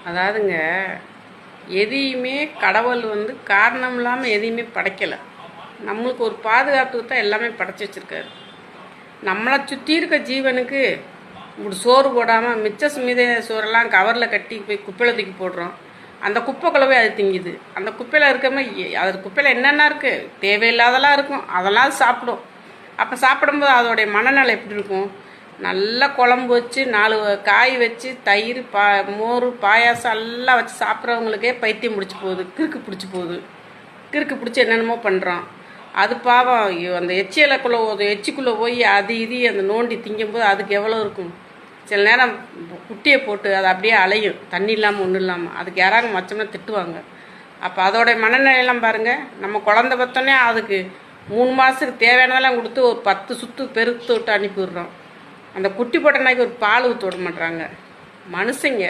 அதாவதுங்க, எதையுமே கடவுள் காரணம் இல்லாமல் எதையுமே படைக்கலை. நம்மளுக்கு ஒரு பாதுகாப்புக்கு தான் எல்லாமே படைச்சி வச்சுருக்காரு. நம்மளை சுற்றி இருக்க ஜீவனுக்கு இப்படி சோறு போடாமல் மிச்ச மீத சோறெல்லாம் கவரில் கட்டி போய் குப்பையில் தூக்கி போடுறோம். அந்த குப்பைக்குள்ளவே அது திங்குது. அந்த குப்பையில் இருக்காம அது குப்பையில் என்னென்ன இருக்குது, தேவையில்லாதெல்லாம் இருக்கும், அதெல்லாம் சாப்பிடும். அப்போ சாப்பிடும்போது அதோடைய மனநிலை எப்படி இருக்கும்? நல்லா குழம்பு வச்சு 4 காய் வச்சு தயிர் மோர் பாயாசம் எல்லாம் வச்சு சாப்பிட்றவங்களுக்கே பைத்தியம் பிடிச்சி போகுது, கிறுக்கு பிடிச்சி என்னென்னமோ பண்ணுறோம். அது பாவம் அந்த எச்சிக்குள்ளே போய் அது இது அந்த நோண்டி திங்கும்போது அதுக்கு எவ்வளோ இருக்கும்? சில நேரம் குட்டியை போட்டு அதை அப்படியே அலையும், தண்ணி இல்லாமல் ஒன்றும் இல்லாமல். அதுக்கு யாராவது மச்சம்னா திட்டுவாங்க. அப்போ அதோடைய மனநிலையெல்லாம் பாருங்கள். நம்ம குழந்தை பார்த்தோன்னே அதுக்கு 3 மாதத்துக்கு தேவையானதெல்லாம் கொடுத்து ஒரு 10 சுற்று பெருத்து விட்டு அனுப்பிவிடுறோம். அந்த குட்டி போட்ட நாய்க்கு ஒரு பால் ஊற்ற விட மாட்டுறாங்க மனுஷங்க.